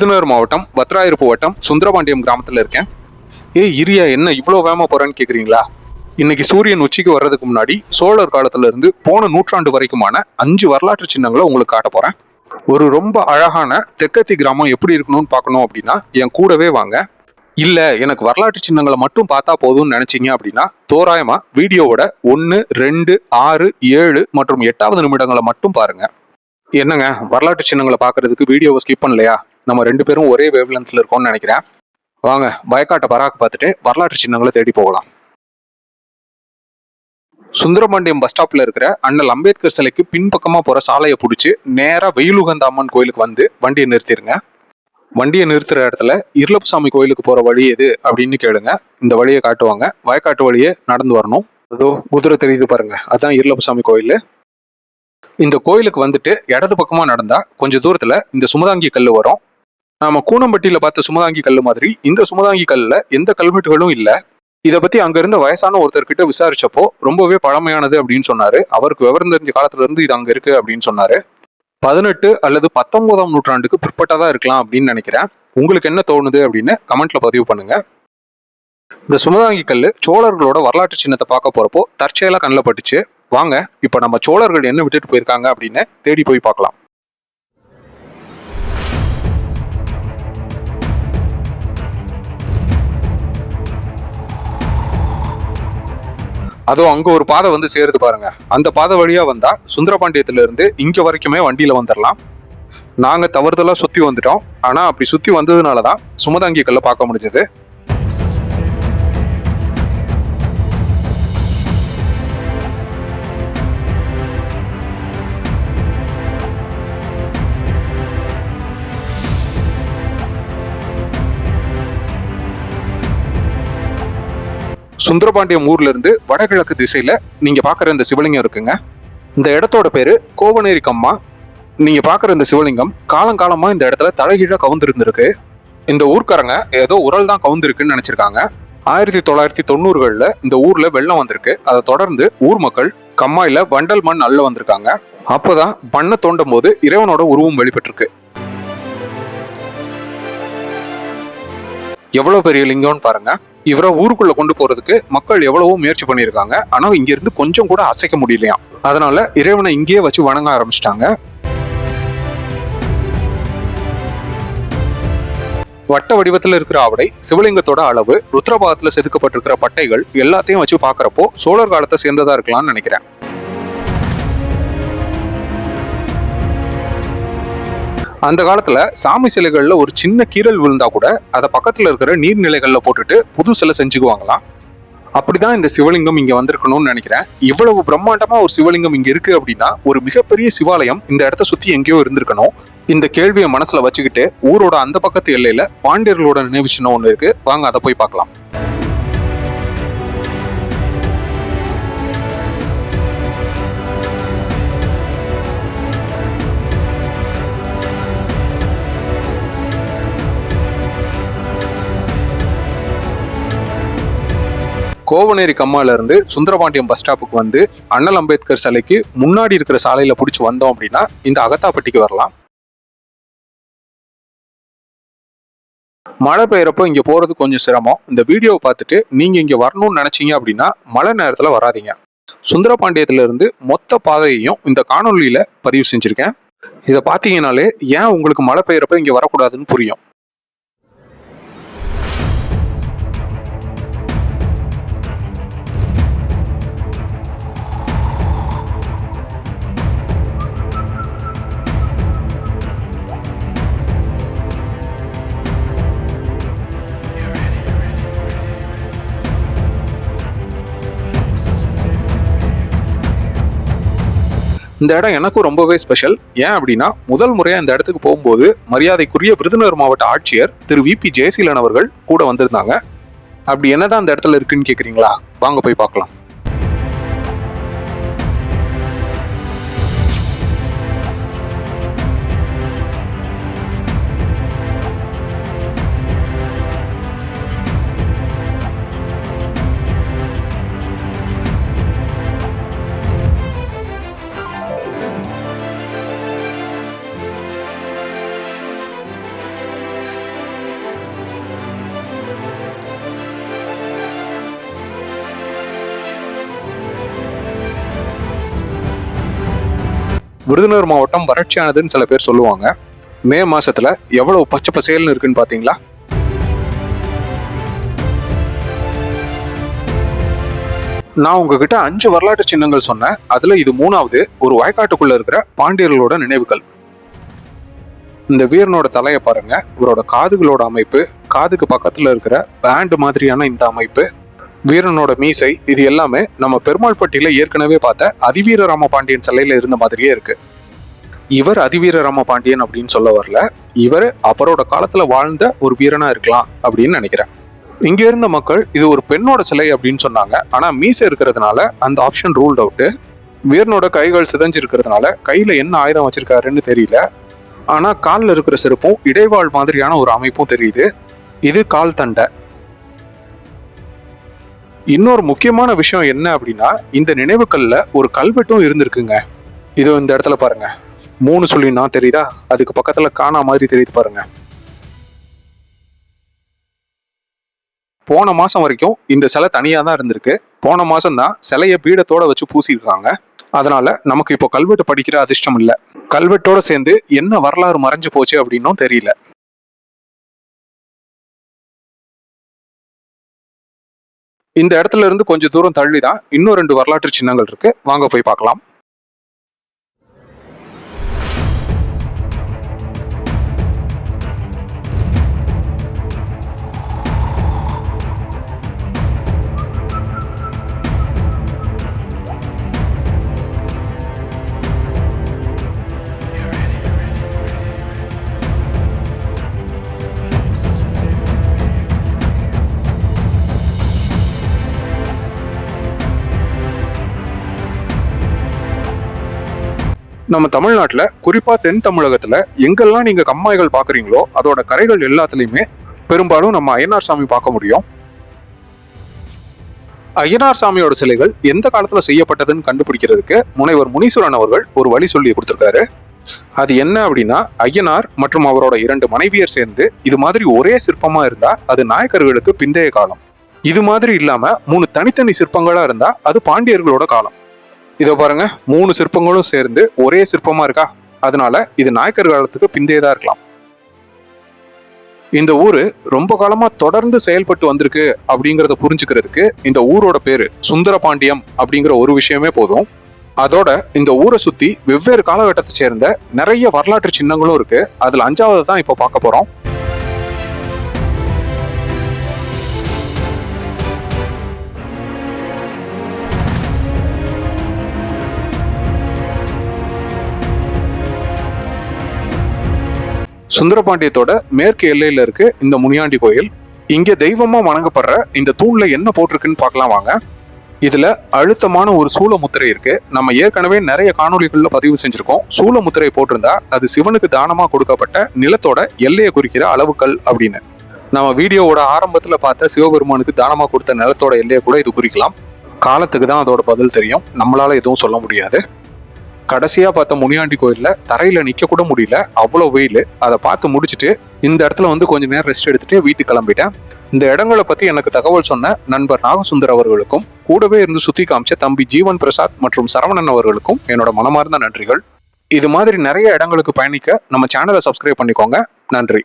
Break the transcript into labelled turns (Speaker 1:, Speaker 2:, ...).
Speaker 1: விருதுநகர் மாவட்டம் வத்ராயிருப்பு வட்டம் சுந்தரபாண்டியம் கிராமத்தில் இருக்கேன். இரியா என்ன இவ்வளோ வேகமாக போகிறான்னு கேட்குறீங்களா? இன்னைக்கு சூரியன் உச்சிக்கு வர்றதுக்கு முன்னாடி சோழர் காலத்துல இருந்து போன நூற்றாண்டு வரைக்குமான 5 வரலாற்று சின்னங்களை உங்களுக்கு காட்ட போறேன். ஒரு ரொம்ப அழகான தெற்கத்தி கிராமம் எப்படி இருக்கணும்னு பார்க்கணும் அப்படின்னா என் கூடவே வாங்க. இல்ல எனக்கு வரலாற்று சின்னங்களை மட்டும் பார்த்தா போதும்னு நினைச்சீங்க அப்படின்னா தோராயமா வீடியோவோட 1, 2, 6, 7 மற்றும் 8வது நிமிடங்களை மட்டும் பாருங்க. என்னங்க வரலாற்று சின்னங்களை பார்க்கறதுக்கு வீடியோவை ஸ்கிப் பண்ணலையா? நம்ம 2 பேரும் ஒரே வேவ்லென்த்ல இருக்கோம்னு நினைக்கிறேன். வாங்க வயக்காட்டை பராக்கு பார்த்துட்டு வரலாற்று சின்னங்களை தேடி போகலாம். சுந்தரபாண்டியம் பஸ் ஸ்டாப்ல இருக்கிற அண்ணல் அம்பேத்கர் சிலைக்கு பின்பக்கமா போற சாலையை பிடிச்சி நேரா வெயிலுகந்த அம்மன் கோயிலுக்கு வந்து வண்டியை நிறுத்திடுங்க. வண்டியை நிறுத்துற இடத்துல இருளப்புசாமி கோயிலுக்கு போற வழி எது அப்படின்னு கேளுங்க. இந்த வழியை காட்டுவாங்க. வயக்காட்டு வழியே நடந்து வரணும். அதோ குதிரை தெரியுது பாருங்க, அதான் இருளப்புசாமி கோயில். இந்த கோயிலுக்கு வந்துட்டு இடது பக்கமா நடந்தா கொஞ்சம் தூரத்துல இந்த சுமதாங்கி கல் வரும். நாம கூனம்பட்டியில பார்த்த சுமதாங்கி கல் மாதிரி இந்த சுமதாங்கி கல்ல எந்த கல்வெட்டுகளும் இல்ல. இதை பத்தி அங்க இருந்த வயசான ஒருத்தர்கிட்ட விசாரிச்சப்போ ரொம்பவே பழமையானது அப்படின்னு சொன்னாரு. அவருக்கு விவரம் தெரிஞ்ச காலத்துல இருந்து இது அங்க இருக்கு அப்படின்னு சொன்னாரு. 18 அல்லது 19ஆம் நூற்றாண்டுக்கு பிற்பட்டதா இருக்கலாம் அப்படின்னு நினைக்கிறேன். உங்களுக்கு என்ன தோணுது அப்படின்னு கமெண்ட்ல பதிவு பண்ணுங்க. இந்த சுமதாங்கி கல்லு சோழர்களோட வரலாற்று சின்னத்தை பார்க்க போறப்போ தற்செயலா கண்ணில் பட்டுச்சு. வாங்க இப்ப நம்ம சோழர்கள் என்ன விட்டுட்டு போயிருக்காங்க அப்படின்னு தேடி போய் பார்க்கலாம். அதோ அங்க ஒரு பாதை வந்து சேருது பாருங்க. அந்த பாதை வழியா வந்தா சுந்தரபாண்டியத்துல இருந்து இங்க வரைக்குமே வண்டியில வந்துடலாம். நாங்க தவறுதலா சுத்தி வந்துட்டோம். ஆனா அப்படி சுத்தி வந்ததுனாலதான் சுமதாங்கி கல்ல பார்க்க முடிஞ்சது. சுந்தரபாண்டியம் ஊர்ல இருந்து வடகிழக்கு திசையில நீங்க பாக்குற இந்த சிவலிங்கம் இருக்குங்க. இந்த இடத்தோட பேரு கோவனேரி கம்மா. நீங்க பாக்குற இந்த சிவலிங்கம் காலங்காலமா இந்த இடத்துல தலைகீழா கவுந்திருந்திருக்கு. இந்த ஊர்க்காரங்க ஏதோ உரல் தான் கவுந்திருக்குன்னு நினைச்சிருக்காங்க. 1990களில் இந்த ஊர்ல வெள்ளம் வந்திருக்கு. அதை தொடர்ந்து ஊர் மக்கள் கம்மாயில வண்டல் மண் அள்ள வந்திருக்காங்க. அப்பதான் மண்ணை தோண்டும் போது இறைவனோட உருவம் வெளிப்பட்டிருக்கு. எவ்வளவு பெரிய லிங்கம்னு பாருங்க. இவரை ஊருக்குள்ள கொண்டு போறதுக்கு மக்கள் எவ்வளவோ முயற்சி பண்ணியிருக்காங்க. ஆனா இங்க இருந்து கொஞ்சம் கூட அசைக்க முடியலையா. அதனால இறைவனை இங்கேயே வச்சு வணங்க ஆரம்பிச்சிட்டாங்க. வட்ட வடிவத்துல இருக்கிற ஆவடை, சிவலிங்கத்தோட அளவு, ருத்ரபாகத்துல செதுக்கப்பட்டிருக்கிற பட்டைகள் எல்லாத்தையும் வச்சு பாக்குறப்போ சோழர் காலத்தை சேர்ந்ததா இருக்கலாம்னு நினைக்கிறேன். அந்த காலத்துல சாமி சிலைகள்ல ஒரு சின்ன கீறல் விழுந்தா கூட அதை பக்கத்துல இருக்கிற நீர்நிலைகள்ல போட்டுட்டு புது சிலை செஞ்சுக்குவாங்களாம். அப்படிதான் இந்த சிவலிங்கம் இங்க வந்திருக்கணும்னு நினைக்கிறேன். இவ்வளவு பிரம்மாண்டமா ஒரு சிவலிங்கம் இங்க இருக்கு அப்படின்னா ஒரு மிகப்பெரிய சிவாலயம் இந்த இடத்த சுத்தி எங்கேயோ இருந்திருக்கணும். இந்த கேள்வியை மனசுல வச்சுக்கிட்டு ஊரோட அந்த பக்கத்து எல்லையில பாண்டியர்களோட நினைவு சின்னம் ஒண்ணு இருக்கு. வாங்க அதை போய் பார்க்கலாம். கோவனேரி கம்மால இருந்து சுந்தரபாண்டியம் பஸ் ஸ்டாப்புக்கு வந்து அண்ணல் அம்பேத்கர் சிலைக்கு முன்னாடி இருக்கிற சாலையில பிடிச்சி வந்தோம் அப்படின்னா இந்த அகத்தாப்பட்டிக்கு வரலாம். மழை பெய்யறப்போ இங்க போறது கொஞ்சம் சிரமம். இந்த வீடியோவை பார்த்துட்டு நீங்க இங்க வரணும்னு நினைச்சீங்க அப்படின்னா மழை நேரத்துல வராதிங்க. சுந்தரபாண்டியத்துல இருந்து மொத்த பாதையையும் இந்த காணொலியில பதிவு செஞ்சிருக்கேன். இதை பாத்தீங்கன்னாலே ஏன் உங்களுக்கு மழை பெய்யறப்ப இங்க வரக்கூடாதுன்னு புரியும். இந்த இடம் எனக்கும் ரொம்பவே ஸ்பெஷல். ஏன் அப்படின்னா முதல் முறையா இந்த இடத்துக்கு போகும்போது மரியாதைக்குரிய விருதுநகர் மாவட்ட ஆட்சியர் திரு VP ஜெயசீலன் அவர்கள் கூட வந்திருந்தாங்க. அப்படி என்னதான் இந்த இடத்துல இருக்குன்னு கேக்குறீங்களா? வாங்க போய் பார்க்கலாம். விருதுநகர் மாவட்டம் வறட்சியானதுன்னு சில பேர் சொல்லுவாங்க. மே மாசத்துல எவ்வளவு பச்சை பசேல்னு இருக்குன்னு பாத்தீங்களா? நான் உங்ககிட்ட 5 வரலாற்று சின்னங்கள் சொன்னேன். அதுல இது 3வது ஒரு வயக்காட்டுக்குள்ள இருக்கிற பாண்டியர்களோட நினைவுகள். இந்த வீரனோட தலையை பாருங்க, இவரோட காதுகளோட அமைப்பு, காதுக்கு பக்கத்துல இருக்கிற பேண்ட் மாதிரியான இந்த அமைப்பு, வீரனோட மீசை, இது எல்லாமே நம்ம பெருமாள்பட்டியில ஏற்கனவே பார்த்த அதிவீர ராம பாண்டியன் சிலையில இருந்த மாதிரியே இருக்கு. இவர் அதிவீர ராம பாண்டியன் அப்படின்னு சொல்ல வரல, இவர் அவரோட காலத்துல வாழ்ந்த ஒரு வீரனா இருக்கலாம் அப்படின்னு நினைக்கிறேன். இங்க இருந்த மக்கள் இது ஒரு பெண்ணோட சிலை அப்படின்னு சொன்னாங்க. ஆனா மீசை இருக்கிறதுனால அந்த ஆப்ஷன் ரூல்ட் அவுட். வீரனோட கைகள் சிதைஞ்சிருக்கிறதுனால கையில என்ன ஆயுதம் வச்சிருக்காருன்னு தெரியல. ஆனா காலில் இருக்கிற செருப்பும் இடைவாள் மாதிரியான ஒரு அமைப்பும் தெரியுது. இது கால் தண்டை. இன்னொரு முக்கியமான விஷயம் என்ன அப்படின்னா, இந்த நினைவுக்கல்ல ஒரு கல்வெட்டும் இருந்திருக்குங்க. இது இந்த இடத்துல பாருங்க, 3 சொல்லினா தெரியுதா? அதுக்கு பக்கத்துல காணா மாதிரி தெரியுது பாருங்க. போன மாசம் வரைக்கும் இந்த சிலை தனியா தான் இருந்திருக்கு. போன மாசம் தான் சிலைய பீடத்தோட வச்சு பூசியிருக்காங்க. அதனால நமக்கு இப்போ கல்வெட்டு படிக்கிற அதிர்ஷ்டம் இல்ல. கல்வெட்டோட சேர்ந்து என்ன வரலாறு மறைஞ்சு போச்சு அப்படின்னும் தெரியல. இந்த இடத்துல இருந்து கொஞ்சம் தூரம் தள்ளி தான் இன்னும் 2 வரலாற்று சின்னங்கள் இருக்கு. வாங்க போய் பார்க்கலாம். நம்ம தமிழ்நாட்டுல, குறிப்பா தென் தமிழகத்துல எங்கெல்லாம் நீங்க கம்மாய்கள் பாக்குறீங்களோ அதோட கரைகள் எல்லாத்துலயுமே பெரும்பாலும் நம்ம ஐயனார் சாமி பார்க்க முடியும். ஐயனார் சாமியோட சிலைகள் எந்த காலத்துல செய்யப்பட்டதுன்னு கண்டுபிடிக்கிறதுக்கு முனைவர் முனீஸ்வரன் அவர்கள் ஒரு வழி சொல்லி கொடுத்திருக்காரு. அது என்ன அப்படின்னா, ஐயனார் மற்றும் அவரோட 2 மனைவியர் சேர்ந்து இது மாதிரி ஒரே சிற்பமா இருந்தா அது நாயக்கர்களுக்கு பிந்தைய காலம். இது மாதிரி இல்லாம 3 தனித்தனி சிற்பங்களா இருந்தா அது பாண்டியர்களோட காலம். இதோ பாருங்க, 3 சிற்பங்களும் சேர்ந்து ஒரே சிற்பமா இருக்கா? அதனால இது நாயக்கர் காலத்துக்கு பிந்தையதா இருக்கலாம். இந்த ஊரு ரொம்ப காலமா தொடர்ந்து செயல்பட்டு வந்திருக்கு அப்படிங்கறத புரிஞ்சுக்கிறதுக்கு இந்த ஊரோட பேரு சுந்தரபாண்டியம் அப்படிங்கிற ஒரு விஷயமே போதும். அதோட இந்த ஊரை சுத்தி வெவ்வேறு காலகட்டத்தை சேர்ந்த நிறைய வரலாற்று சின்னங்களும் இருக்கு. அதுல 5வது தான் இப்ப பார்க்க போறோம். சுந்தரபாண்டியத்தோட மேற்கு எல்லையில இருக்கு இந்த முனியாண்டி கோயில். இங்க தெய்வமா வணங்கப்படுற இந்த தூண்ல என்ன போட்டிருக்குன்னு பார்க்கலாம் வாங்க. இதுல அழுத்தமான ஒரு சூல முத்திரை இருக்கு. நம்ம ஏற்கனவே நிறைய காணொளிகள்ல பதிவு செஞ்சிருக்கோம். சூல முத்திரை போட்டிருந்தா அது சிவனுக்கு தானமா கொடுக்கப்பட்ட நிலத்தோட எல்லையை குறிக்கிற அளவுகள் அப்படின்னு. நம்ம வீடியோவோட ஆரம்பத்துல பார்த்த சிவபெருமானுக்கு தானமா கொடுத்த நிலத்தோட எல்லையை கூட இது குறிக்கலாம். காலத்துக்கு தான் அதோட பதில் தெரியும், நம்மளால எதுவும் சொல்ல முடியாது. கடைசியா பார்த்த முனியாண்டி கோயில்ல தரையில நிக்க கூட முடியல, அவ்வளவு வெயில். அதை பார்த்து முடிச்சுட்டு இந்த இடத்துல வந்து கொஞ்ச நேரம் ரெஸ்ட் எடுத்துட்டு வீட்டுக்கு கிளம்பிட்டேன். இந்த இடங்களை பத்தி எனக்கு தகவல் சொன்ன நண்பர் நாகசுந்தர் அவர்களுக்கும், கூடவே இருந்து சுத்தி காமிச்ச தம்பி ஜீவன் பிரசாத் மற்றும் சரவணன் அவர்களுக்கும் என்னோட மனமார்ந்த நன்றிகள். இது மாதிரி நிறைய இடங்களுக்கு பயணிக்க நம்ம சேனலை சப்ஸ்கிரைப் பண்ணிக்கோங்க. நன்றி.